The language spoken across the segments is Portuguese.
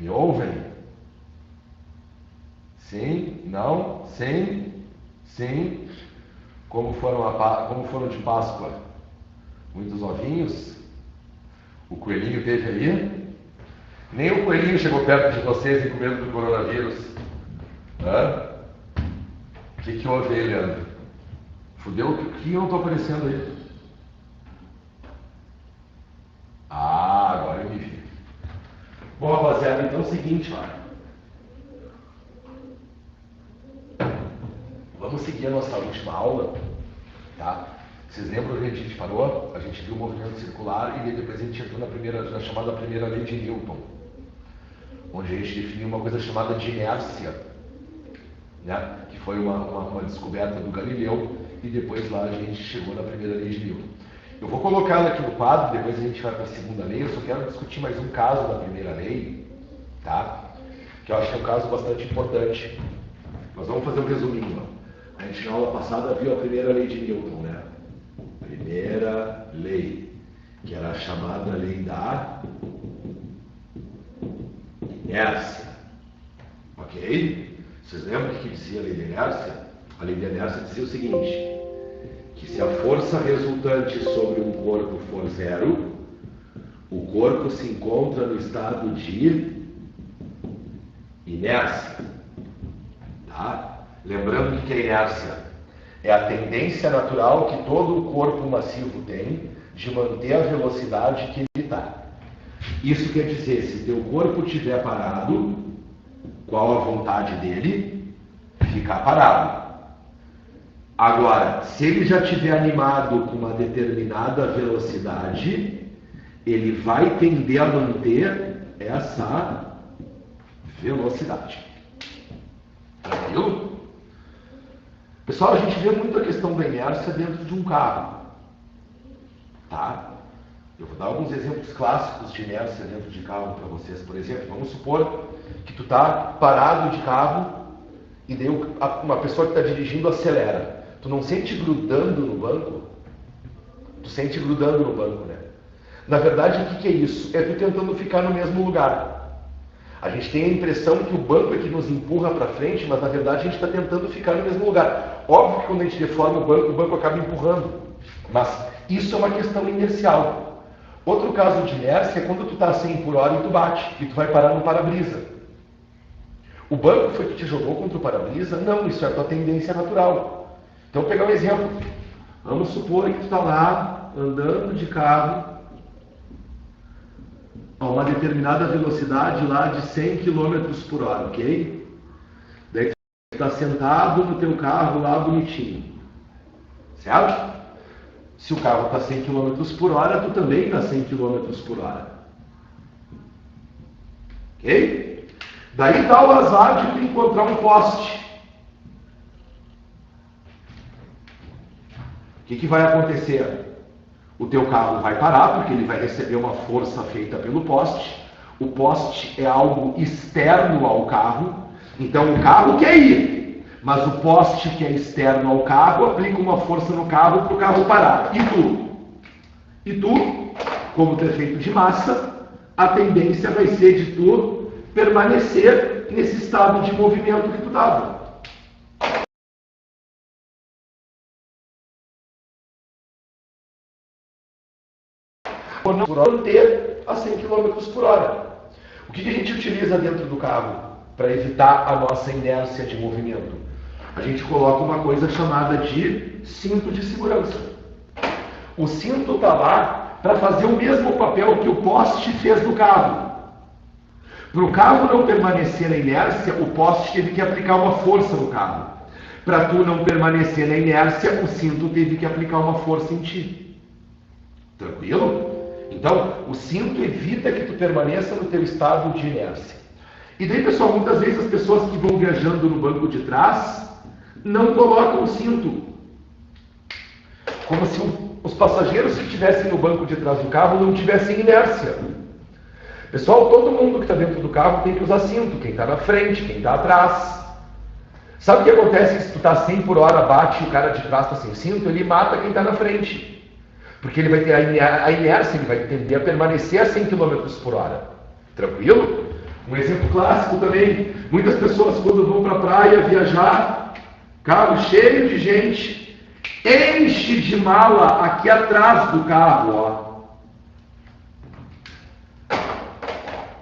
Me ouvem? Sim? Não? Sim? Sim? Como foram de Páscoa? Muitos ovinhos? O coelhinho teve aí? Nem o coelhinho chegou perto de vocês com medo do coronavírus. Hã? O que houve aí, Leandro? Fudeu? O que eu não estou aparecendo aí? Ah, agora eu me vi. Bom, rapaziada, então é o seguinte, ó. Vamos seguir a nossa última aula, tá? Vocês lembram onde a gente parou? A gente viu o movimento circular e depois a gente entrou na chamada primeira lei de Newton, onde a gente definiu uma coisa chamada de inércia, né? Que foi uma descoberta do Galileu e depois lá a gente chegou na primeira lei de Newton. Eu vou colocar ela aqui no quadro, depois a gente vai para a segunda lei. Eu só quero discutir mais um caso da primeira lei, tá? Que eu acho que é um caso bastante importante. Nós vamos fazer um resuminho. A gente na aula passada viu a primeira lei de Newton, né? Primeira lei, que era a chamada lei da inércia. Ok? Vocês lembram o que dizia a lei da inércia? A lei da inércia dizia o seguinte, que se a força resultante sobre um corpo for zero, o corpo se encontra no estado de inércia. Tá? Lembrando que a inércia é a tendência natural que todo o corpo massivo tem de manter a velocidade que ele está. Isso quer dizer, se teu corpo estiver parado, qual a vontade dele? Ficar parado. Agora, se ele já estiver animado com uma determinada velocidade, ele vai tender a manter essa velocidade. Tranquilo? Pessoal, a gente vê muito a questão da inércia dentro de um carro. Tá? Eu vou dar alguns exemplos clássicos de inércia dentro de carro para vocês. Por exemplo, vamos supor que tu está parado de carro e daí uma pessoa que está dirigindo acelera. Tu não sente grudando no banco? Tu sente grudando no banco, né? Na verdade, o que é isso? É tu tentando ficar no mesmo lugar. A gente tem a impressão que o banco é que nos empurra para frente, mas na verdade a gente está tentando ficar no mesmo lugar. Óbvio que quando a gente deforma o banco acaba empurrando. Mas isso é uma questão inercial. Outro caso de inércia é quando tu está a 100 por hora e tu bate, e tu vai parar no para-brisa. O banco foi que te jogou contra o para-brisa? Não, isso é a tua tendência natural. Então, vou pegar um exemplo. Vamos supor que tu está lá, andando de carro, a uma determinada velocidade lá de 100 km por hora, ok? Daí tu está sentado no teu carro lá bonitinho, certo? Se o carro está 100 km por hora, tu também está 100 km por hora. Ok? Daí dá o azar de tu encontrar um poste. O que vai acontecer? O teu carro vai parar, porque ele vai receber uma força feita pelo poste. O poste é algo externo ao carro, então o carro quer ir, mas o poste que é externo ao carro aplica uma força no carro para o carro parar. E tu, como tu é feito de massa, a tendência vai ser de tu permanecer nesse estado de movimento que tu estava. Por não manter a 100 km por hora. O que a gente utiliza dentro do carro para evitar a nossa inércia de movimento? A gente coloca uma coisa chamada de cinto de segurança. O cinto está lá para fazer o mesmo papel que o poste fez no carro. Para o carro não permanecer na inércia, o poste teve que aplicar uma força no carro. Para tu não permanecer na inércia, o cinto teve que aplicar uma força em ti. Tranquilo? Então, o cinto evita que tu permaneça no teu estado de inércia. E daí, pessoal, muitas vezes as pessoas que vão viajando no banco de trás não colocam o cinto. Como se os passageiros que estivessem no banco de trás do carro não tivessem inércia. Pessoal, todo mundo que está dentro do carro tem que usar cinto. Quem está na frente, quem está atrás. Sabe o que acontece se tu está 100 por hora, bate e o cara de trás está sem cinto? Ele mata quem está na frente. Porque ele vai ter a inércia, ele vai tender a permanecer a 100 km por hora. Tranquilo? Um exemplo clássico também, muitas pessoas quando vão para a praia viajar, carro cheio de gente, enche de mala aqui atrás do carro, ó.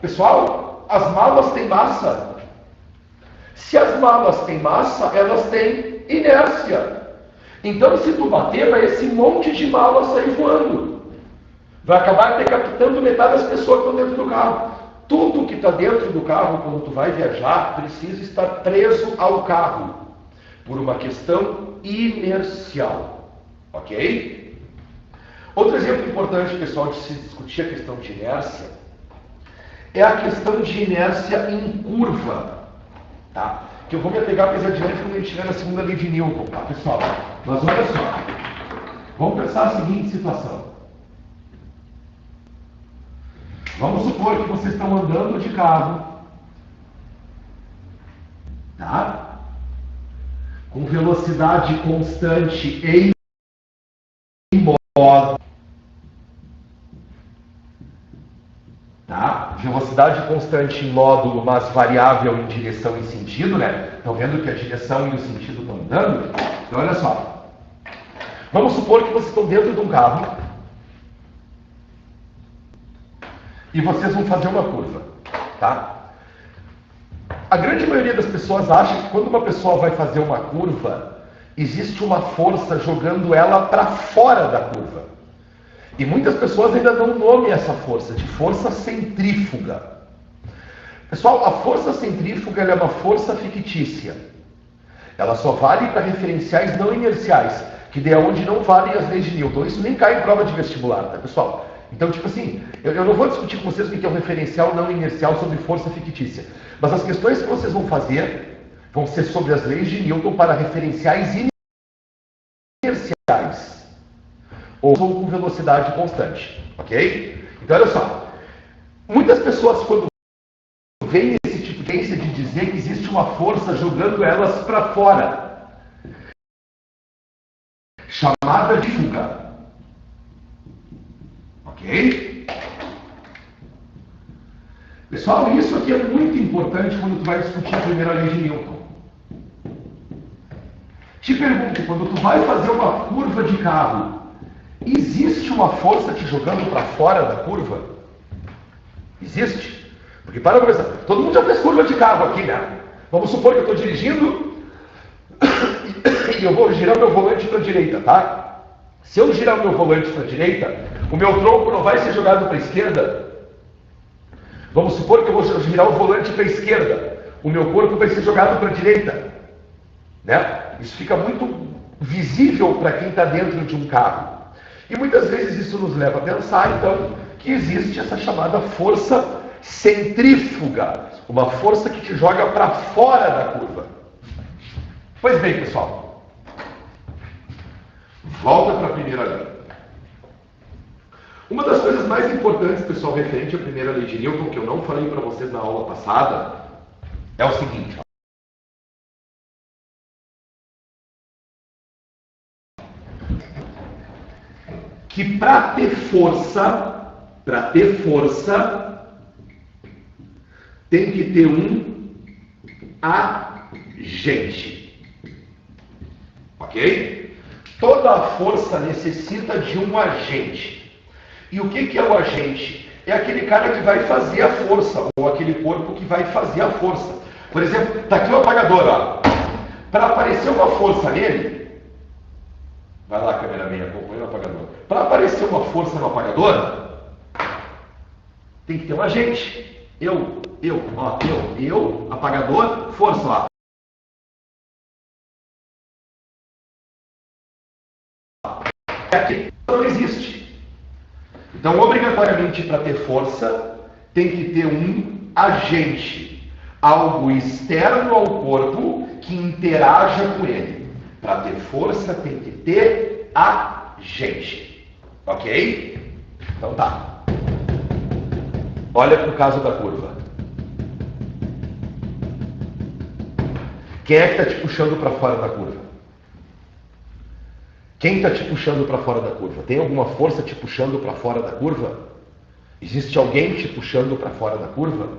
Pessoal, as malas têm massa. Se as malas têm massa, elas têm inércia. Então, se tu bater, vai esse monte de mala sair voando. Vai acabar decapitando metade das pessoas que estão dentro do carro. Tudo que está dentro do carro, quando tu vai viajar, precisa estar preso ao carro. Por uma questão inercial. Ok? Outro exemplo importante, pessoal, de se discutir a questão de inércia, é a questão de inércia em curva. Tá? Que eu vou me apegar mais adiante quando a gente estiver na segunda lei de Newton, tá, pessoal? Mas olha só. Vamos pensar a seguinte situação. Vamos supor que vocês estão andando de carro, tá? Com velocidade constante em modo, tá? Velocidade constante em módulo, mas variável em direção e sentido, né? Estão vendo que a direção e o sentido estão mudando? Então, olha só. Vamos supor que vocês estão dentro de um carro e vocês vão fazer uma curva, tá? A grande maioria das pessoas acha que quando uma pessoa vai fazer uma curva, existe uma força jogando ela para fora da curva. E muitas pessoas ainda dão nome a essa força, de força centrífuga. Pessoal, a força centrífuga ela é uma força fictícia. Ela só vale para referenciais não inerciais, que é onde não valem as leis de Newton. Isso nem cai em prova de vestibular, tá, pessoal? Então, tipo assim, eu não vou discutir com vocês o que é um referencial não inercial sobre força fictícia. Mas as questões que vocês vão fazer vão ser sobre as leis de Newton para referenciais inerciais. Ou com velocidade constante, ok? Então, olha só. Muitas pessoas, quando veem esse tipo de tendência de dizer que existe uma força jogando elas para fora, chamada de fuga. Ok? Pessoal, isso aqui é muito importante quando tu vai discutir a primeira lei de Newton. Te pergunto, quando tu vai fazer uma curva de carro, existe uma força te jogando para fora da curva? Existe? Porque para pensar, todo mundo já fez curva de carro aqui, né? Vamos supor que eu estou dirigindo e eu vou girar meu volante para a direita, tá? Se eu girar o meu volante para a direita, o meu tronco não vai ser jogado para a esquerda. Vamos supor que eu vou girar o volante para a esquerda, o meu corpo vai ser jogado para a direita, né? Isso fica muito visível para quem está dentro de um carro. E muitas vezes isso nos leva a pensar, então, que existe essa chamada força centrífuga, uma força que te joga para fora da curva. Pois bem, pessoal, volta para a primeira lei. Uma das coisas mais importantes, pessoal, referente à primeira lei de Newton, que eu não falei para vocês na aula passada, é o seguinte. Que para ter força, tem que ter um agente. Ok? Toda a força necessita de um agente. E o que é o agente? É aquele cara que vai fazer a força, ou aquele corpo que vai fazer a força. Por exemplo, está aqui o apagador, ó. Para aparecer uma força nele, vai lá, cameraman, acompanha o apagador. Para aparecer uma força no apagador, tem que ter um agente. Eu, apagador, força lá. Aqui não existe. Então, obrigatoriamente, para ter força, tem que ter um agente. Algo externo ao corpo que interaja com ele. Para ter força, tem que ter agente. Ok? Então tá. Olha para o caso da curva. Quem é que está te puxando para fora da curva? Quem está te puxando para fora da curva? Tem alguma força te puxando para fora da curva? Existe alguém te puxando para fora da curva?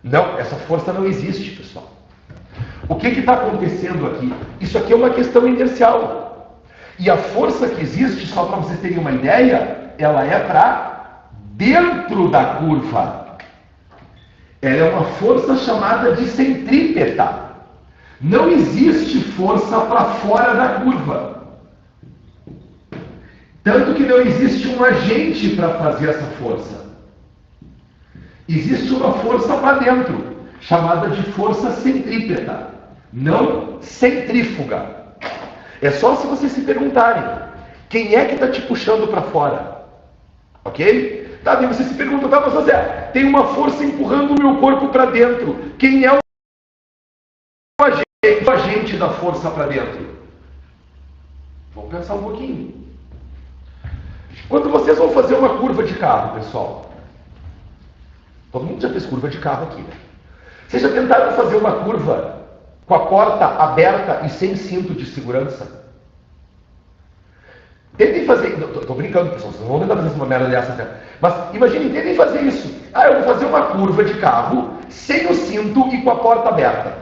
Não, essa força não existe, pessoal. O que está acontecendo aqui? Isso aqui é uma questão inercial. E a força que existe, só para vocês terem uma ideia, ela é para dentro da curva. Ela é uma força chamada de centrípeta. Não existe força para fora da curva. Tanto que não existe um agente para fazer essa força. Existe uma força para dentro, chamada de força centrípeta, não centrífuga. É só se vocês se perguntarem, quem é que está te puxando para fora? Ok? Tá, daí você se pergunta, tá, mas José, tem uma força empurrando o meu corpo para dentro. Quem é o agente da força para dentro? Vamos pensar um pouquinho. Quando vocês vão fazer uma curva de carro, pessoal, todo mundo já fez curva de carro aqui, né? Vocês já tentaram fazer uma curva com a porta aberta e sem cinto de segurança? Tentem fazer... Estou brincando, pessoal, vocês não vão tentar fazer uma merda dessa, né? Mas imaginem, tentem fazer isso. Eu vou fazer uma curva de carro sem o cinto e com a porta aberta.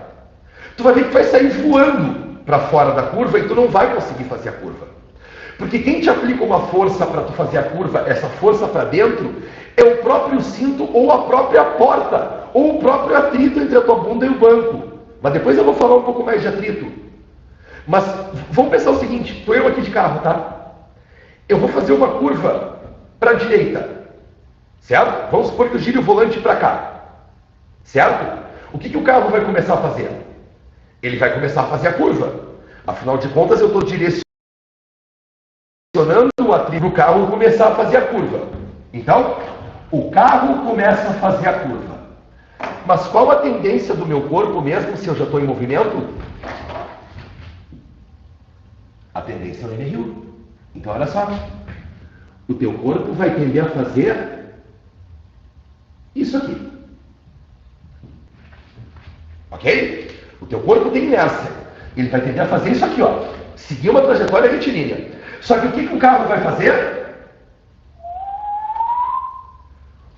Tu vai ver que vai sair voando para fora da curva e tu não vai conseguir fazer a curva. Porque quem te aplica uma força para tu fazer a curva, essa força para dentro, é o próprio cinto ou a própria porta, ou o próprio atrito entre a tua bunda e o banco. Mas depois eu vou falar um pouco mais de atrito. Mas vamos pensar o seguinte, estou eu aqui de carro, tá? Eu vou fazer uma curva para a direita, certo? Vamos supor que eu gire o volante para cá, certo? O que o carro vai começar a fazer? Ele vai começar a fazer a curva. Afinal de contas, eu estou direcionando o atrito para o carro começar a fazer a curva. Então, o carro começa a fazer a curva. Mas qual a tendência do meu corpo mesmo, se eu já estou em movimento? A tendência é o NRU. Então, olha só. O teu corpo vai tender a fazer isso aqui. Ok? O teu corpo tem inércia. Ele vai tender a fazer isso aqui, ó. Seguir uma trajetória retilínea. Só que o que o carro vai fazer?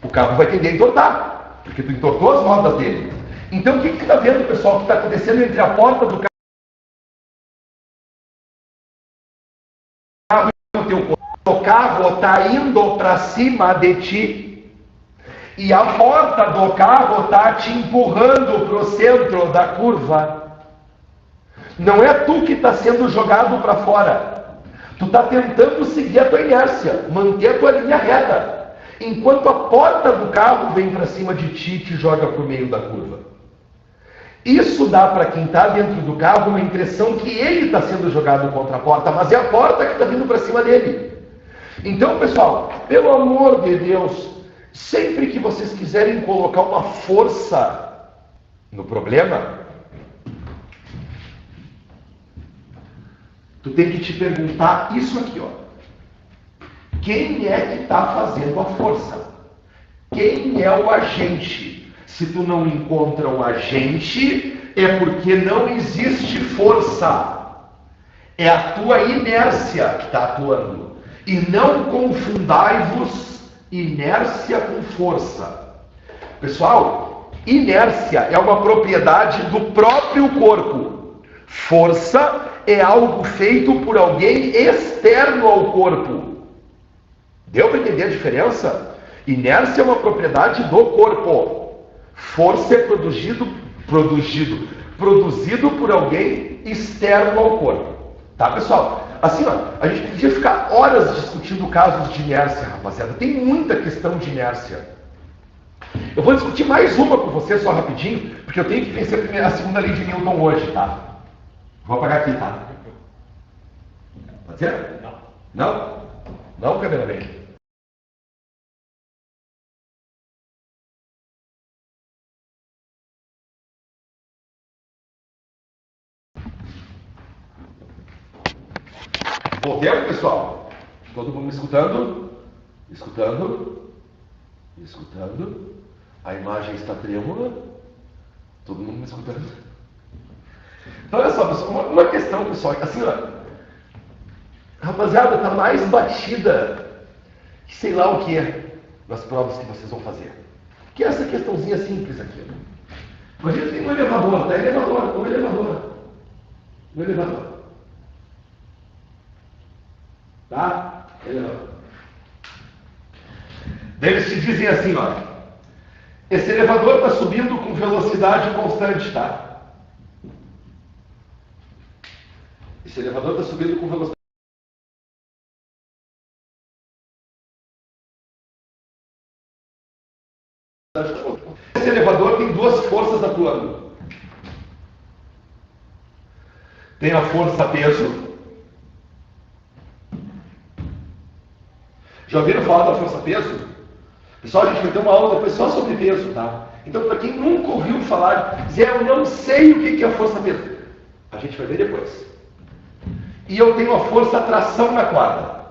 O carro vai tender a entortar. Porque tu entortou as rodas dele. Então, o que está vendo, pessoal, que está acontecendo entre a porta do carro e o teu corpo? O carro está indo para cima de ti. E a porta do carro está te empurrando para o centro da curva. Não é tu que está sendo jogado para fora. Tu está tentando seguir a tua inércia, manter a tua linha reta. Enquanto a porta do carro vem para cima de ti e te joga por meio da curva. Isso dá para quem está dentro do carro uma impressão que ele está sendo jogado contra a porta, mas é a porta que está vindo para cima dele. Então, pessoal, pelo amor de Deus, sempre que vocês quiserem colocar uma força no problema, tu tem que te perguntar isso aqui, ó. Quem é que está fazendo a força? Quem é o agente? Se tu não encontra o agente, é porque não existe força. É a tua inércia que está atuando. E não confundai-vos inércia com força. Pessoal, inércia é uma propriedade do próprio corpo. Força é algo feito por alguém externo ao corpo. Deu para entender a diferença? Inércia é uma propriedade do corpo. Força é produzido por alguém externo ao corpo. Tá, pessoal? Assim, ó, a gente podia ficar horas discutindo casos de inércia, rapaziada. Tem muita questão de inércia. Eu vou discutir mais uma com você só rapidinho, porque eu tenho que vencer a segunda lei de Newton hoje, tá? Vou apagar aqui, tá? Pode ser? Não. Não? Não, cameraman? Voltemos, pessoal? Todo mundo me escutando? Escutando? Escutando? A imagem está trêmula? Todo mundo me escutando? Então, olha só, pessoal, uma questão, pessoal, assim, ó, rapaziada, tá mais batida que sei lá o que nas provas que vocês vão fazer. Que é essa questãozinha simples aqui. Imagina tem um elevador, tá? Um elevador. Tá? Elevador. Daí eles te dizem assim, ó. Esse elevador está subindo com velocidade constante, tá? Esse elevador está subindo com velocidade. Esse elevador tem duas forças atuando. Tem a força peso. Já ouviram falar da força peso? Pessoal, a gente vai ter uma aula depois só sobre peso, tá? Então, para quem nunca ouviu falar, dizer, eu não sei o que é força peso. A gente vai ver depois. E eu tenho a força atração na corda.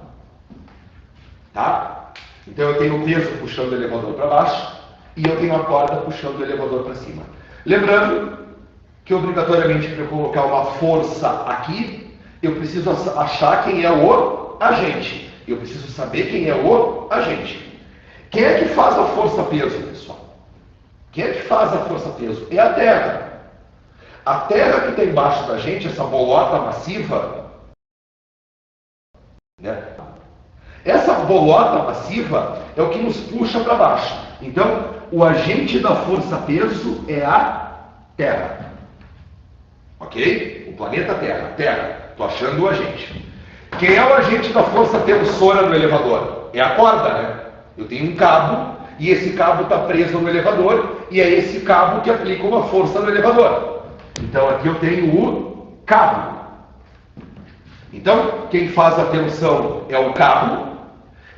Tá? Então, eu tenho o peso puxando o elevador para baixo e eu tenho a corda puxando o elevador para cima. Lembrando que obrigatoriamente para colocar uma força aqui, eu preciso achar quem é o agente. Eu preciso saber quem é o agente. Quem é que faz a força-peso, pessoal? Quem é que faz a força-peso? É a Terra. A Terra que está embaixo da gente, essa bolota massiva, né? Essa bolota massiva é o que nos puxa para baixo. Então, o agente da força-peso é a Terra. Ok? O planeta Terra. Terra. Estou achando o agente. Quem é o agente da força tensora no elevador? É a corda, né? Eu tenho um cabo e esse cabo está preso no elevador e é esse cabo que aplica uma força no elevador. Então aqui eu tenho o cabo. Então quem faz a tensão é o cabo,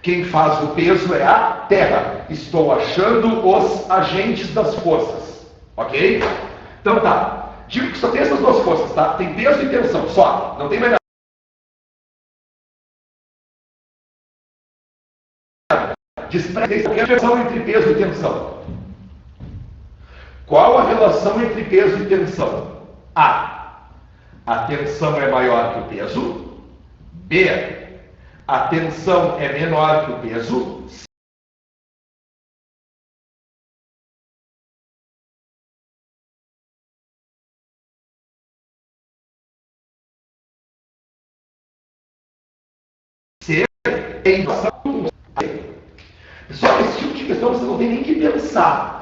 quem faz o peso é a terra. Estou achando os agentes das forças. Ok? Então tá. Digo que só tem essas duas forças, tá? Tem peso e tensão, só. Não tem mais nada. Despreze qualquer relação entre peso e tensão. Qual a relação entre peso e tensão? A. A tensão é maior que o peso. B. A tensão é menor que o peso. C. É igual. Pessoal, esse tipo de questão você não tem nem que pensar.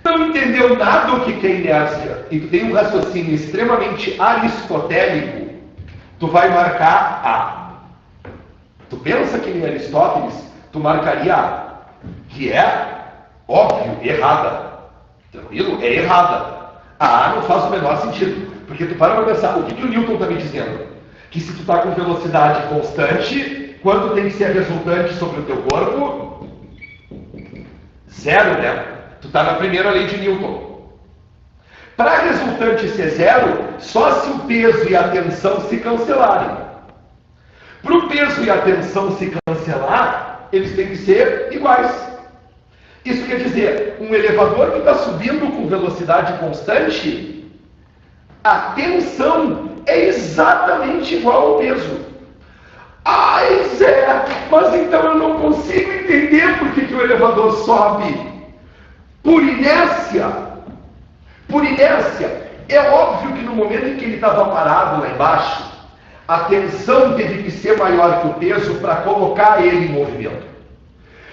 Não entendeu nada o que é inércia e tu tem um raciocínio extremamente aristotélico, tu vai marcar A. Tu pensa que em Aristóteles tu marcaria A, que é, óbvio, errada. Tranquilo? É errada. A A não faz o menor sentido. Porque tu para pensar, o que o Newton está me dizendo? Que se tu está com velocidade constante, quanto tem que ser a resultante sobre o teu corpo? Zero, né? Tu está na primeira lei de Newton. Para a resultante ser zero, só se o peso e a tensão se cancelarem. Para o peso e a tensão se cancelar, eles têm que ser iguais. Isso quer dizer, um elevador que está subindo com velocidade constante, a tensão é exatamente igual ao peso. Ai, Zé, mas então eu não consigo entender por que o elevador sobe. Por inércia. Por inércia. É óbvio que no momento em que ele estava parado lá embaixo, a tensão teve que ser maior que o peso para colocar ele em movimento.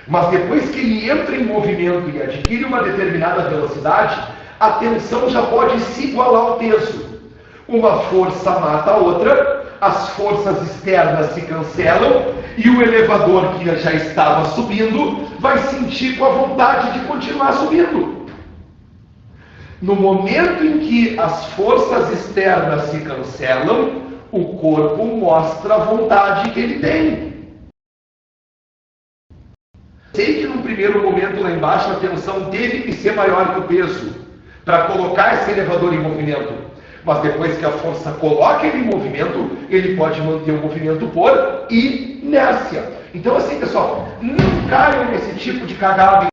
Mas depois que ele entra em movimento e adquire uma determinada velocidade, a tensão já pode se igualar ao peso. Uma força mata a outra, as forças externas se cancelam e o elevador que já estava subindo vai sentir com a vontade de continuar subindo. No momento em que as forças externas se cancelam, o corpo mostra a vontade que ele tem. Sei que no primeiro momento lá embaixo a tensão teve que ser maior que o peso para colocar esse elevador em movimento. Mas depois que a força coloca ele em movimento, ele pode manter o movimento por inércia. Então assim, pessoal, não caiam nesse tipo de cagada.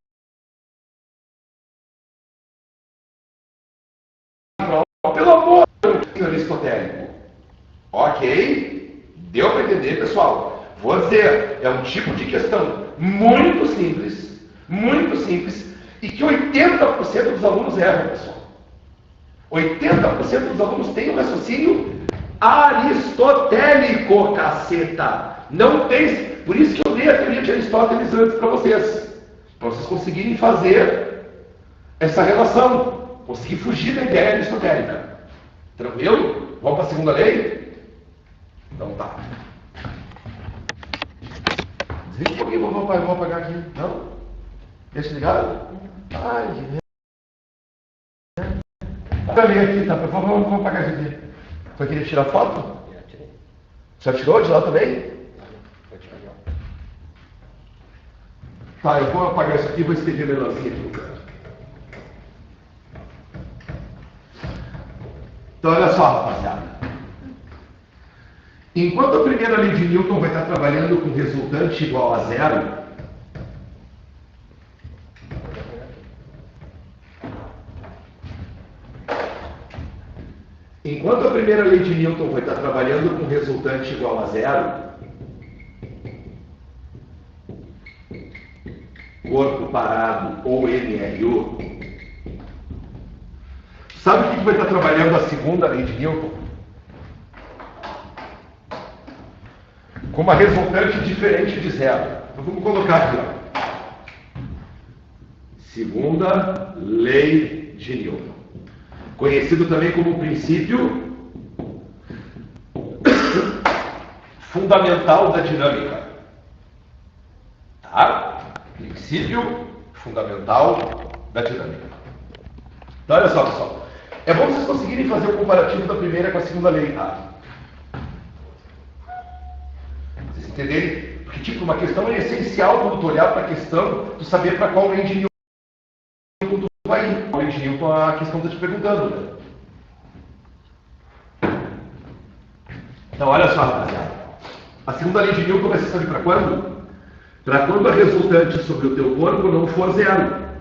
Pelo amor de Deus, aristotélico. Ok? Deu para entender, pessoal? Vou dizer, é um tipo de questão muito simples, e que 80% dos alunos erram, pessoal. 80% dos alunos têm um raciocínio aristotélico, caceta. Não tem. Por isso que eu dei a teoria de Aristóteles antes para vocês conseguirem fazer essa relação, conseguir fugir da ideia aristotélica. Tranquilo? Vamos para a segunda lei? Então tá. Desliga um pouquinho, vou apagar aqui. Não? Deixa ligado? Ai, que merda. Vou ler aqui, tá? Vou apagar isso aqui. Foi querer tirar foto? Já tirou de lá também? Tá, eu vou apagar isso aqui e vou escrever menorzinho aqui no canto. Então, olha só, rapaziada. Enquanto a primeira lei de Newton vai estar trabalhando com resultante igual a zero, enquanto a primeira lei de Newton vai estar trabalhando com resultante igual a zero, corpo parado ou MRU, sabe o que vai estar trabalhando a segunda lei de Newton? Com uma resultante diferente de zero. Então vamos colocar aqui, ó. Segunda lei de Newton. Conhecido também como princípio fundamental da dinâmica. Tá? Princípio fundamental da dinâmica. Então, olha só, pessoal. É bom vocês conseguirem fazer o comparativo da primeira com a segunda lei, tá? Vocês entenderem? Porque, tipo, uma questão é essencial quando tu olhar para a questão, tu saber para qual lei de Newton tu vai ir. Qual lei de Newton a questão está te perguntando, né? Então, olha só, rapaziada. A segunda lei de Newton vai ser para quando? Para quando a resultante sobre o teu corpo não for zero.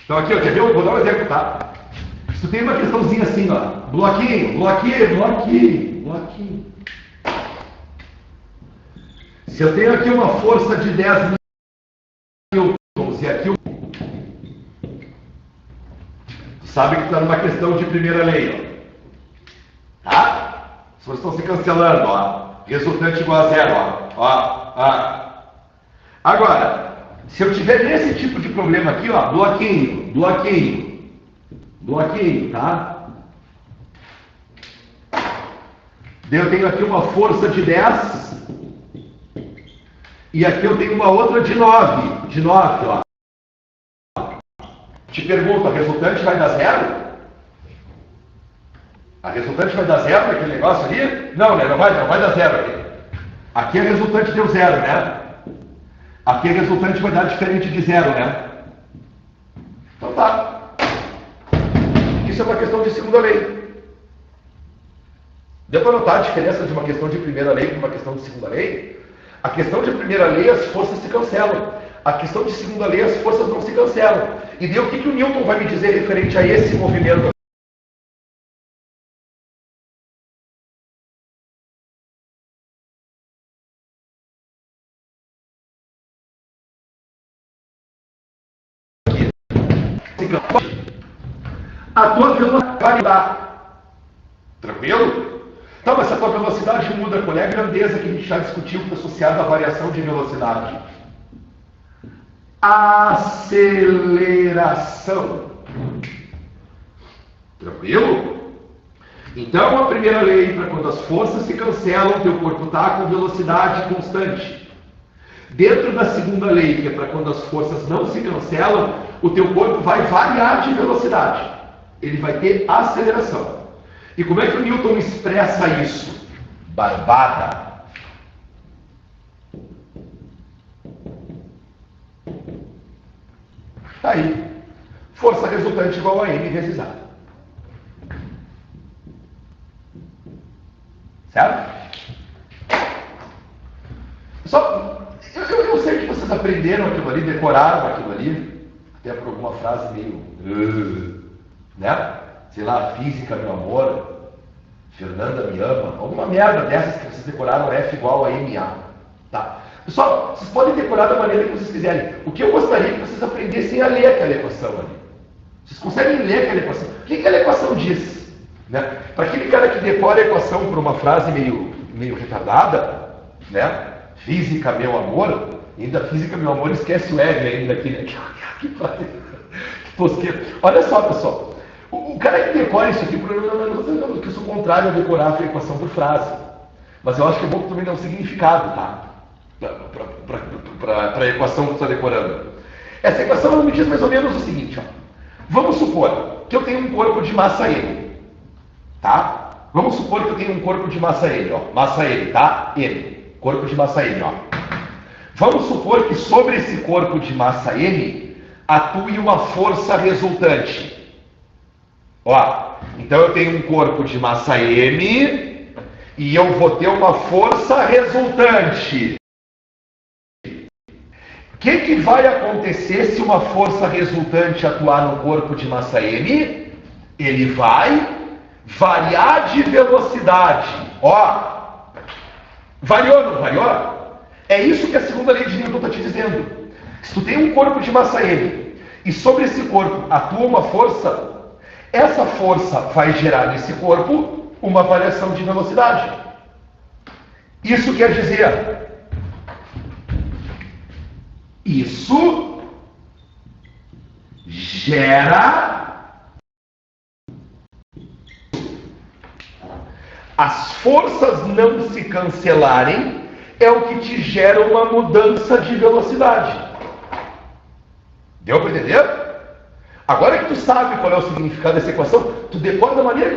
Então aqui, ó, quer ver? Eu vou dar um exemplo, tá? Se tu tem uma questãozinha assim, ó, bloquinho. Se eu tenho aqui uma força de 10 newtons e aqui tu sabe que tu está numa questão de primeira lei, ó. Tá? As forças estão se cancelando, ó. Resultante igual a zero, ó. Agora, se eu tiver nesse tipo de problema aqui, ó, bloqueio, tá? Daí eu tenho aqui uma força de 10 e aqui eu tenho uma outra de 9, ó. Te pergunto, a resultante vai dar zero? A resultante vai dar zero naquele negócio ali? Não, né? Não vai dar zero aqui. Aqui a resultante deu zero, né? Aqui a resultante vai dar diferente de zero, né? Então tá. Isso é uma questão de segunda lei. Deu para notar a diferença de uma questão de primeira lei para uma questão de segunda lei? A questão de primeira lei, as forças se cancelam. A questão de segunda lei, as forças não se cancelam. E daí o que o Newton vai me dizer referente a esse movimento? A tua velocidade vai mudar. Tranquilo? Então, mas se a tua velocidade muda, qual é a grandeza que a gente já discutiu que é associada à variação de velocidade? Aceleração. Tranquilo? Então, a primeira lei, para quando as forças se cancelam, teu corpo está com velocidade constante. Dentro da segunda lei, que é para quando as forças não se cancelam, o teu corpo vai variar de velocidade. Ele vai ter aceleração. E como é que o Newton expressa isso? Barbada. Tá aí. Força resultante igual a m vezes a. Certo? Eu sei que vocês aprenderam aquilo ali, decoraram aquilo ali, até por alguma frase meio, né? Sei lá, física, meu amor. Fernanda me ama, alguma merda dessas que vocês decoraram, F igual a MA. Tá? Pessoal, vocês podem decorar da maneira que vocês quiserem. O que eu gostaria é que vocês aprendessem a ler aquela equação ali. Vocês conseguem ler aquela equação? O que aquela equação diz? Né? Para aquele cara que decora a equação por uma frase meio retardada, né? Física, meu amor, ainda física, meu amor, esquece o L ainda aqui, né? Que tosqueira. Olha só, pessoal. O cara que decora isso aqui, não, que eu sou contrário a decorar a equação por frase. Mas eu acho que é bom que também dá um significado, tá? Para a equação que você está decorando. Essa equação me diz mais ou menos o seguinte, ó. Vamos supor que eu tenho um corpo de massa M, tá? Vamos supor que eu tenho um corpo de massa M, ó. Massa M, tá? M. Corpo de massa M, ó. Vamos supor que sobre esse corpo de massa M atue uma força resultante. Ó, então eu tenho um corpo de massa M e eu vou ter uma força resultante. O que vai acontecer se uma força resultante atuar no corpo de massa M? Ele vai variar de velocidade. Ó, variou, não variou? É isso que a segunda lei de Newton está te dizendo. Se tu tem um corpo de massa M e sobre esse corpo atua uma força, essa força vai gerar nesse corpo uma variação de velocidade. Isso quer dizer... Isso gera as forças não se cancelarem, é o que te gera uma mudança de velocidade. Deu para entender? Agora que tu sabe qual é o significado dessa equação, tu decora da maneira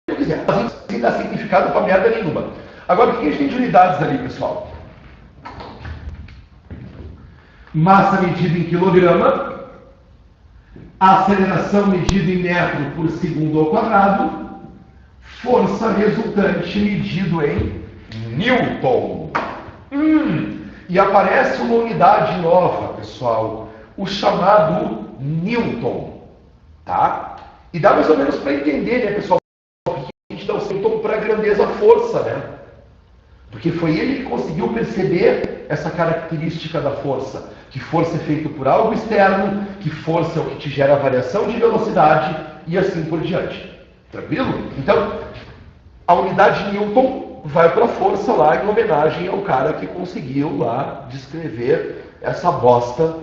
que tu quiser. Sem dar significado para merda nenhuma. Agora, o que a gente tem de unidades ali, pessoal? Massa medida em quilograma, aceleração medida em metro por segundo ao quadrado, força resultante medido em Newton. E aparece uma unidade nova, pessoal, o chamado Newton, tá? E dá mais ou menos para entender, né, pessoal, porque a gente dá o Newton para a grandeza força, né? Porque foi ele que conseguiu perceber essa característica da força, que força é feito por algo externo, que força é o que te gera variação de velocidade e assim por diante. Tranquilo? Então, a unidade Newton vai para a força lá em homenagem ao cara que conseguiu lá descrever essa bosta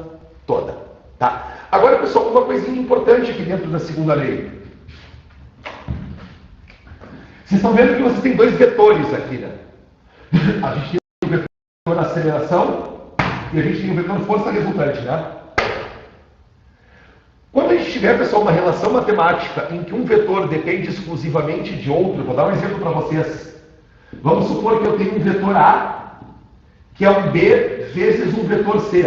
toda. Tá? Agora, pessoal, uma coisinha importante aqui dentro da segunda lei. Vocês estão vendo que vocês têm dois vetores aqui, né? A gente tem o vetor aceleração e a gente tem o vetor força resultante, né? Quando a gente tiver, pessoal, uma relação matemática em que um vetor depende exclusivamente de outro, vou dar um exemplo para vocês. Vamos supor que eu tenho um vetor A, que é um B vezes um vetor C.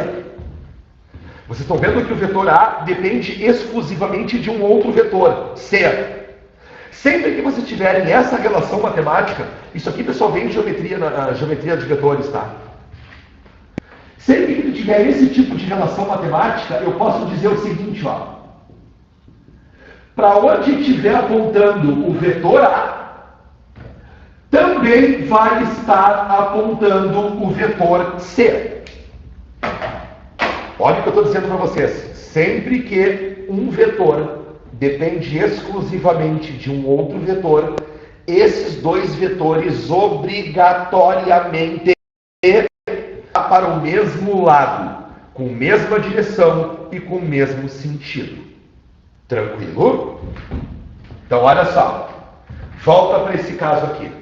Vocês estão vendo que o vetor A depende exclusivamente de um outro vetor, C. Sempre que vocês tiverem essa relação matemática, isso aqui, pessoal, vem de geometria, na geometria de vetores, tá? Sempre que tu tiver esse tipo de relação matemática, eu posso dizer o seguinte, ó. Para onde estiver apontando o vetor A, também vai estar apontando o vetor C. Olha o que eu estou dizendo para vocês. Sempre que um vetor depende exclusivamente de um outro vetor, esses dois vetores obrigatoriamente para o mesmo lado, com a mesma direção e com o mesmo sentido. Tranquilo? Então, olha só. Volta para esse caso aqui.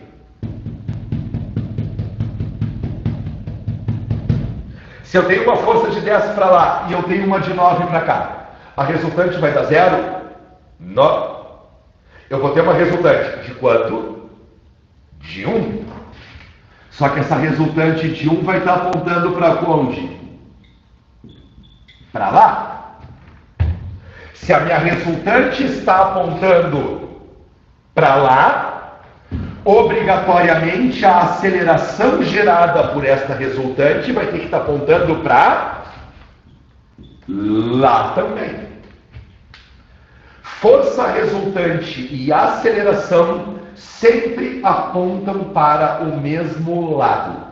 Se eu tenho uma força de 10 para lá e eu tenho uma de 9 para cá, a resultante vai dar 0? Não. Eu vou ter uma resultante de quanto? De 1. Só que essa resultante de 1 vai estar apontando para onde? Para lá. Se a minha resultante está apontando para lá, obrigatoriamente a aceleração gerada por esta resultante vai ter que estar apontando para lá também. Força resultante e aceleração sempre apontam para o mesmo lado.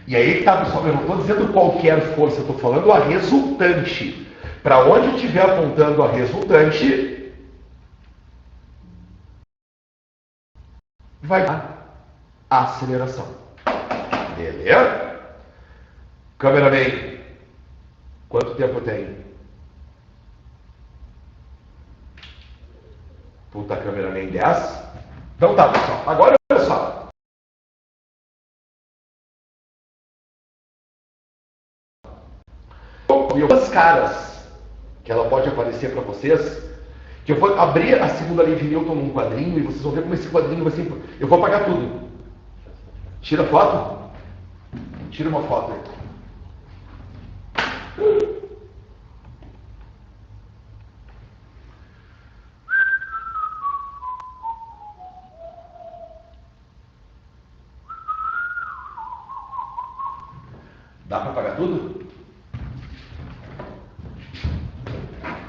E aí que tá, pessoal, eu não estou dizendo qualquer força, eu estou falando a resultante. Para onde estiver apontando a resultante, vai dar a aceleração. Beleza? Cameraman, quanto tempo tem? Puta, cameraman 10. Então tá, pessoal. Agora olha só. E duas caras que ela pode aparecer para vocês, que eu vou abrir a segunda lei de Newton num quadrinho e vocês vão ver como esse quadrinho vai ser. Eu vou apagar tudo. Tira a foto. Tira uma foto aí. Dá para apagar tudo?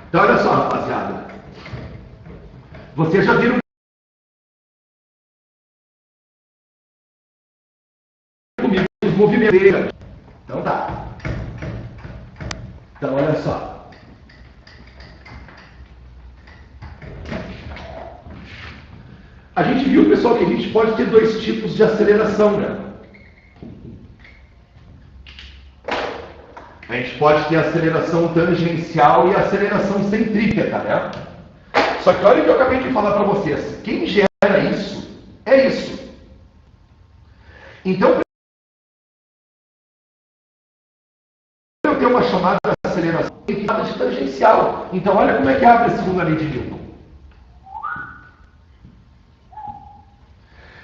Então olha só, rapaziada. Vocês já viram comigo os movimentos dele? Então tá. Então olha só. A gente viu, pessoal, que a gente pode ter dois tipos de aceleração, né? A gente pode ter aceleração tangencial e aceleração centrípeta, né? Só que olha o que eu acabei de falar para vocês. Quem gera isso é isso. Então, eu tenho uma chamada de aceleração de tangencial. Então, olha como é que abre a segunda lei de Newton.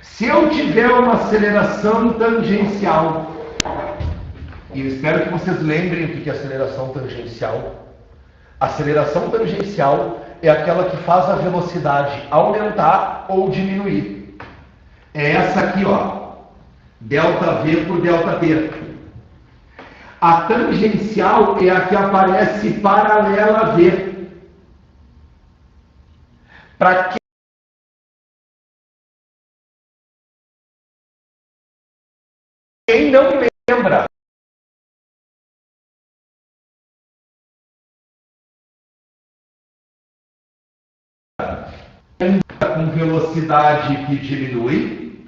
Se eu tiver uma aceleração tangencial, e eu espero que vocês lembrem o que é aceleração tangencial. Aceleração tangencial é aquela que faz a velocidade aumentar ou diminuir. É essa aqui, ó. ΔV por ΔT. A tangencial é a que aparece paralela a V. Para quem não lembra, com velocidade que diminui,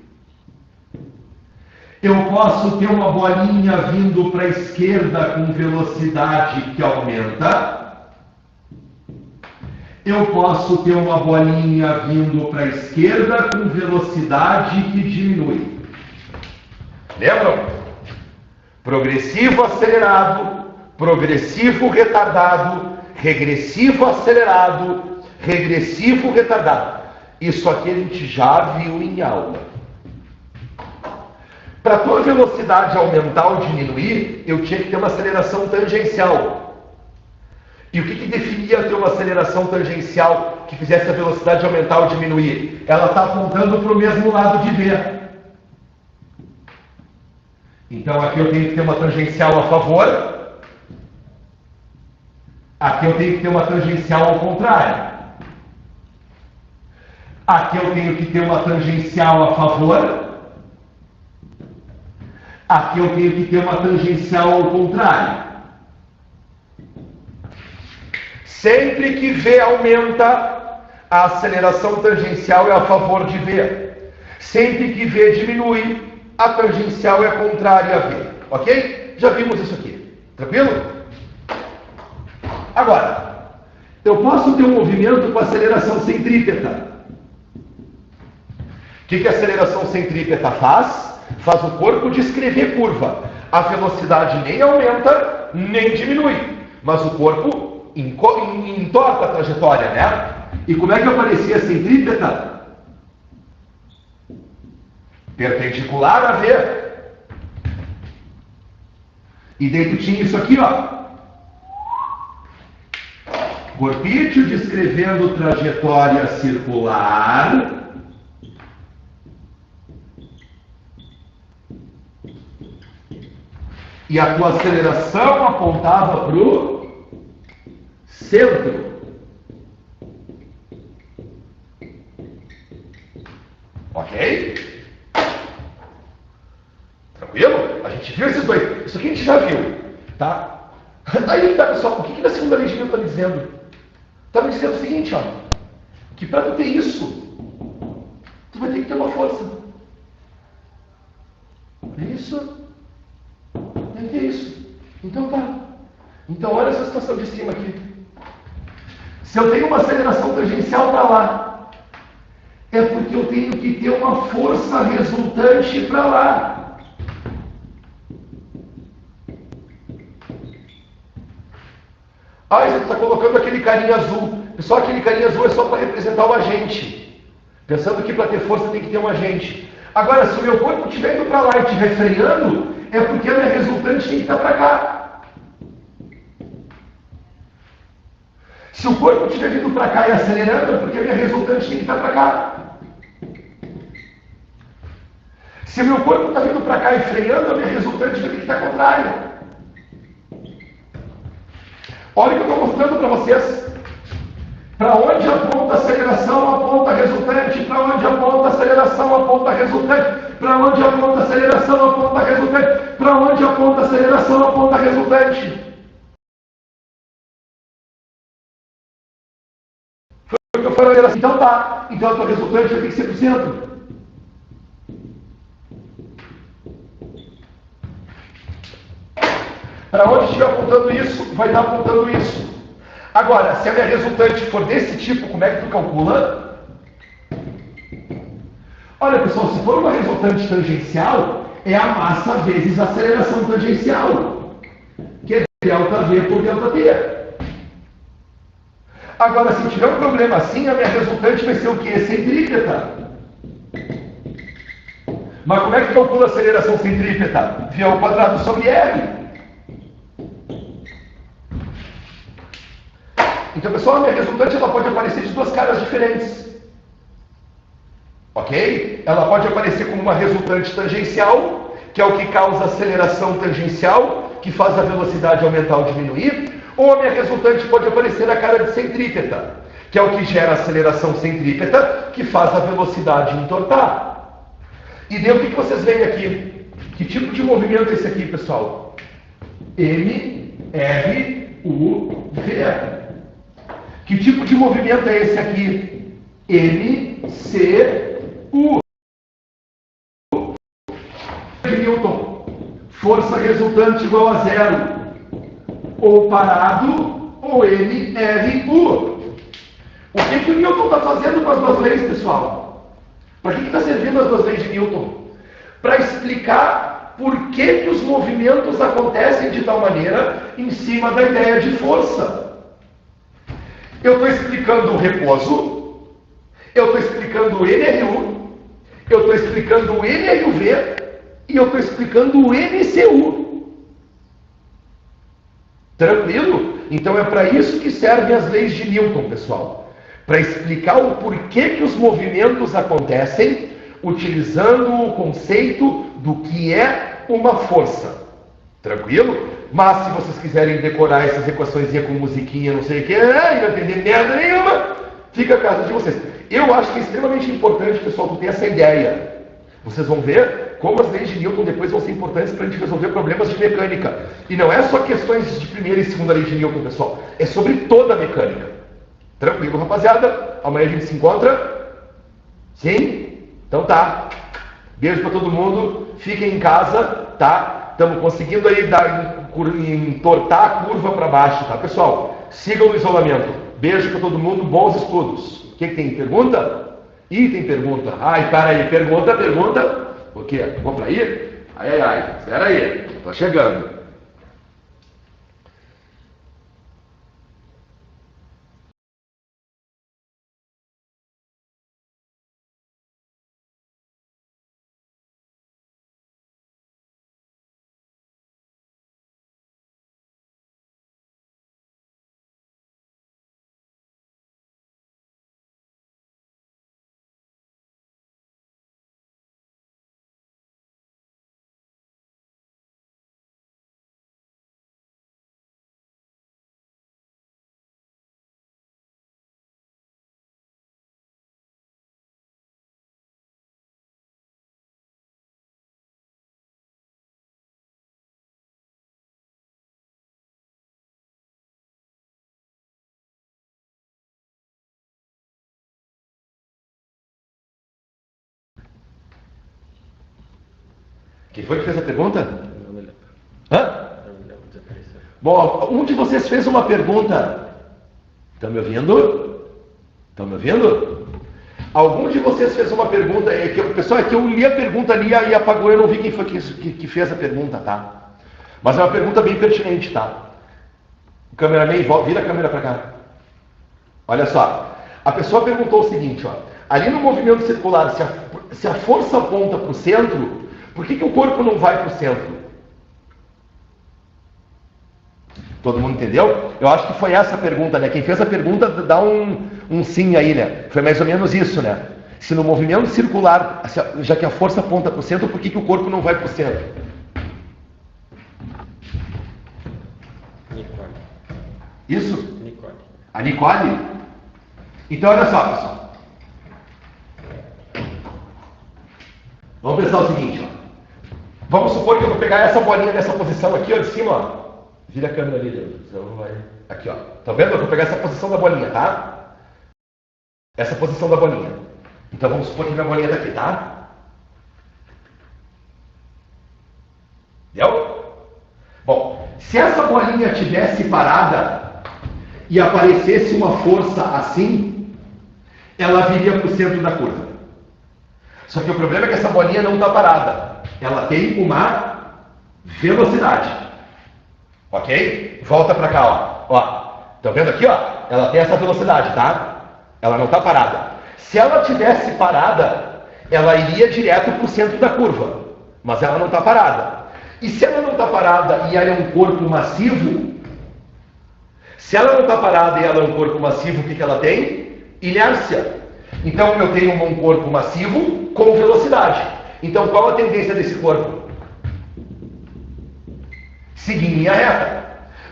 eu posso ter uma bolinha vindo para a esquerda com velocidade que aumenta, eu posso ter uma bolinha vindo para a esquerda com velocidade que diminui. Lembram? Progressivo acelerado, progressivo retardado, regressivo acelerado, regressivo retardado. Isso aqui a gente já viu em aula. Para a tua velocidade aumentar ou diminuir, eu tinha que ter uma aceleração tangencial. E o que definia ter uma aceleração tangencial que fizesse a velocidade aumentar ou diminuir? Ela está apontando para o mesmo lado de V. Então aqui eu tenho que ter uma tangencial a favor. Aqui eu tenho que ter uma tangencial ao contrário. Aqui eu tenho que ter uma tangencial a favor. Aqui eu tenho que ter uma tangencial ao contrário. Sempre que V aumenta, a aceleração tangencial é a favor de V. Sempre que V diminui, a tangencial é contrária a V. Ok? Já vimos isso aqui. Tranquilo? Agora, eu posso ter um movimento com aceleração centrípeta. O que a aceleração centrípeta faz? Faz o corpo descrever curva. A velocidade nem aumenta, nem diminui. Mas o corpo entorta a trajetória, né? E como é que aparecia a centrípeta? Perpendicular a V. E dentro tinha isso aqui, ó. Corpício descrevendo trajetória circular. E a tua aceleração apontava para o centro. Ok? Tranquilo? A gente viu esses dois. Isso aqui a gente já viu. Tá? Aí tá, pessoal. O que na segunda lei de Newton está me dizendo? Está me dizendo o seguinte, ó. Que para tu ter isso, tu vai ter que ter uma força. É isso? Tem que ter isso. Então tá. Então olha essa situação de cima aqui. Se eu tenho uma aceleração tangencial para lá, é porque eu tenho que ter uma força resultante para lá. Ah, você está colocando aquele carinha azul. Pessoal, aquele carinha azul é só para representar o agente. Pensando que para ter força tem que ter um agente. Agora, se o meu corpo estiver indo para lá e estiver freando, é porque a minha resultante tem que estar para cá. Se o corpo estiver vindo para cá e acelerando, é porque a minha resultante tem que estar para cá. Se o meu corpo está vindo para cá e freando, a minha resultante vai ter que estar contrária. Olha o que eu estou mostrando para vocês. Para onde aponta a aceleração, aponta a resultante. Para onde aponta a aceleração, aponta a resultante. Para onde aponta a aceleração, aponta a resultante. Para onde aponta a aceleração, aponta a resultante. Foi o que eu falei assim. Então tá. Então a tua resultante vai ter que ser por cento. Para onde estiver apontando isso, vai estar apontando isso. Agora, se a minha resultante for desse tipo, como é que tu calcula? Olha, pessoal, se for uma resultante tangencial, é a massa vezes a aceleração tangencial, que é delta V por delta T. Agora, se tiver um problema assim, a minha resultante vai ser o quê? Centrípeta. Mas como é que calcula a aceleração centrípeta? V ao quadrado sobre R. Então, pessoal, a minha resultante ela pode aparecer de duas caras diferentes. Ok? Ela pode aparecer como uma resultante tangencial, que é o que causa aceleração tangencial, que faz a velocidade aumentar ou diminuir. Ou a minha resultante pode aparecer na cara de centrípeta, que é o que gera a aceleração centrípeta, que faz a velocidade entortar. E daí o que vocês veem aqui? Que tipo de movimento é esse aqui, pessoal? M, R, U, V. Que tipo de movimento é esse aqui? M, C, U. De Newton. Força resultante igual a zero. Ou parado, ou M, R, U. O que o Newton está fazendo com as duas leis, pessoal? Para que está servindo as duas leis de Newton? Para explicar por que os movimentos acontecem de tal maneira em cima da ideia de força. Eu estou explicando o repouso, eu estou explicando o NRU, eu estou explicando o NRUV e eu estou explicando o MCU. Tranquilo? Então é para isso que servem as leis de Newton, pessoal. Para explicar o porquê que os movimentos acontecem, utilizando o conceito do que é uma força. Tranquilo? Mas se vocês quiserem decorar essas equações com musiquinha, não sei o que, e não entender merda nenhuma, fica a casa de vocês. Eu acho que é extremamente importante, pessoal, tu ter essa ideia. Vocês vão ver como as leis de Newton depois vão ser importantes para a gente resolver problemas de mecânica. E não é só questões de primeira e segunda lei de Newton, pessoal. É sobre toda a mecânica. Tranquilo, rapaziada? Amanhã a gente se encontra? Sim? Então tá. Beijo para todo mundo. Fiquem em casa, tá? Estamos conseguindo aí entortar a curva para baixo, tá, pessoal? Sigam o isolamento. Beijo para todo mundo, bons estudos. O que tem? Pergunta? Ih, tem pergunta. Ai, para aí, pergunta. O quê? Vou para aí? Ai, espera aí, tô chegando. Quem foi que fez a pergunta? Não me lembro. Hã? Não me lembro, desapareceu. Bom, um de vocês fez uma pergunta. Estão me ouvindo? Estão me ouvindo? Algum de vocês fez uma pergunta. Pessoal, é que eu li a pergunta ali e apagou, eu não vi quem foi que fez a pergunta, tá? Mas é uma pergunta bem pertinente, tá? O cameraman, vira a câmera para cá. Olha só. A pessoa perguntou o seguinte, ó. Ali no movimento circular, se a força aponta para o centro, por que o corpo não vai para o centro? Todo mundo entendeu? Eu acho que foi essa a pergunta, né? Quem fez a pergunta dá um sim aí, né? Foi mais ou menos isso, né? Se no movimento circular, já que a força aponta para o centro, por que o corpo não vai para o centro? Nicole. Isso? Nicole. A Nicole? Então olha só, pessoal. Vamos pensar o seguinte, ó. Vamos supor que eu vou pegar essa bolinha nessa posição aqui, ó, de cima, ó. Vira a câmera ali, então vai. Aqui, ó. Tá vendo? Eu vou pegar essa posição da bolinha, tá? Essa posição da bolinha. Então vamos supor que minha bolinha tá aqui, tá? Entendeu? Bom, se essa bolinha tivesse parada e aparecesse uma força assim, ela viria para o centro da curva. Só que o problema é que essa bolinha não está parada. Ela tem uma velocidade. Ok? Volta para cá, ó. Estão vendo aqui, ó? Ela tem essa velocidade, tá? Ela não está parada. Se ela tivesse parada, ela iria direto para o centro da curva. Mas ela não está parada. E se ela não está parada e ela é um corpo massivo, se ela não está parada e ela é um corpo massivo, o que ela tem? Inércia. Então eu tenho um corpo massivo com velocidade. Então qual a tendência desse corpo? Seguir em linha reta.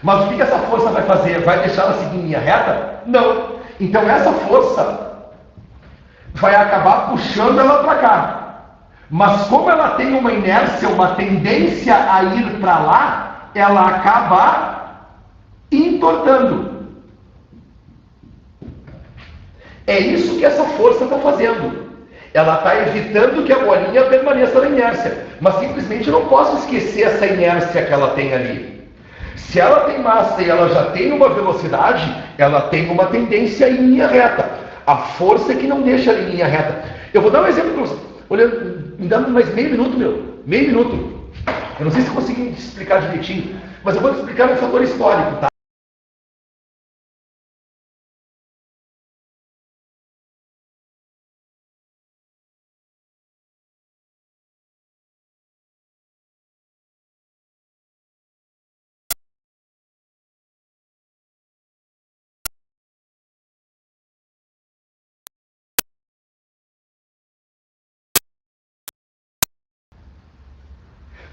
Mas o que essa força vai fazer? Vai deixar ela seguir em linha reta? Não. Então essa força vai acabar puxando ela para cá. Mas como ela tem uma inércia, uma tendência a ir para lá, ela acaba entortando. É isso que essa força está fazendo. Ela está evitando que a bolinha permaneça na inércia. Mas simplesmente eu não posso esquecer essa inércia que ela tem ali. Se ela tem massa e ela já tem uma velocidade, ela tem uma tendência em linha reta. A força é que não deixa ela em linha reta. Eu vou dar um exemplo para você. Olha, me dá mais meio minuto, meu. Meio minuto. Eu não sei se eu consegui te explicar direitinho, mas eu vou te explicar um fator histórico, tá?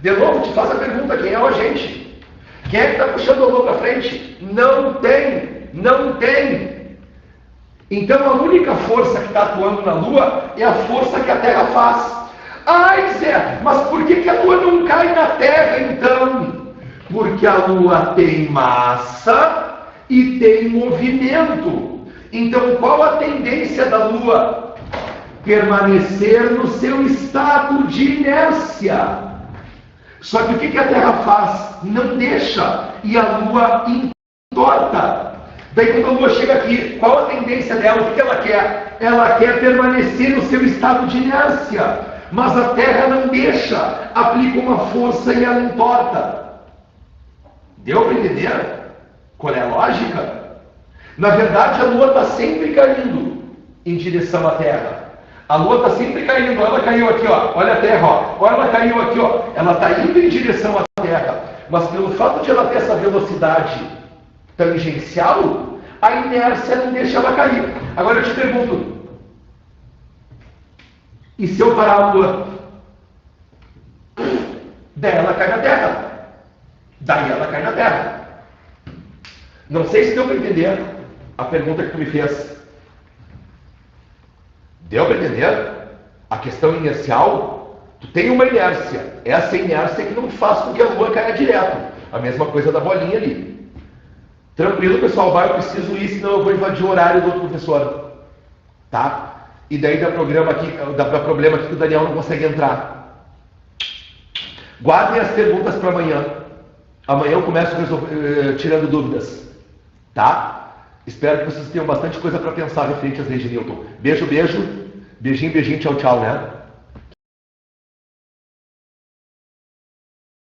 De novo, te faço a pergunta, quem é o agente? Quem é que está puxando o lua para frente? Não tem, não tem. Então a única força que está atuando na Lua é a força que a Terra faz. Ai, Zé, mas por que a Lua não cai na Terra então? Porque a Lua tem massa e tem movimento. Então qual a tendência da Lua? Permanecer no seu estado de inércia. Só que o que a Terra faz? Não deixa. E a Lua entorta. Daí quando a Lua chega aqui, qual a tendência dela? O que ela quer? Ela quer permanecer no seu estado de inércia. Mas a Terra não deixa. Aplica uma força e ela entorta. Deu para entender? Qual é a lógica? Na verdade, a Lua está sempre caindo em direção à Terra. A Lua está sempre caindo, ela caiu aqui, ó. Olha a Terra, ó. Olha, ela caiu aqui, ó. Ela está indo em direção à Terra. Mas pelo fato de ela ter essa velocidade tangencial, a inércia não deixa ela cair. Agora eu te pergunto, e se eu parar a Lua? Daí ela cai na Terra. Daí ela cai na Terra. Não sei se deu para entender a pergunta que tu me fez. Deu para entender? A questão inercial, tu tem uma inércia. Essa inércia que não faz com que a Lua caia direto. A mesma coisa da bolinha ali. Tranquilo, pessoal? Vai, eu preciso ir, senão eu vou invadir o horário do outro professor. Tá? E daí dá problema aqui que o Daniel não consegue entrar. Guardem as perguntas para amanhã. Amanhã eu começo tirando dúvidas. Tá? Espero que vocês tenham bastante coisa para pensar referente às leis de Newton. Beijo, beijo. Beijinho, beijinho, tchau, tchau, né?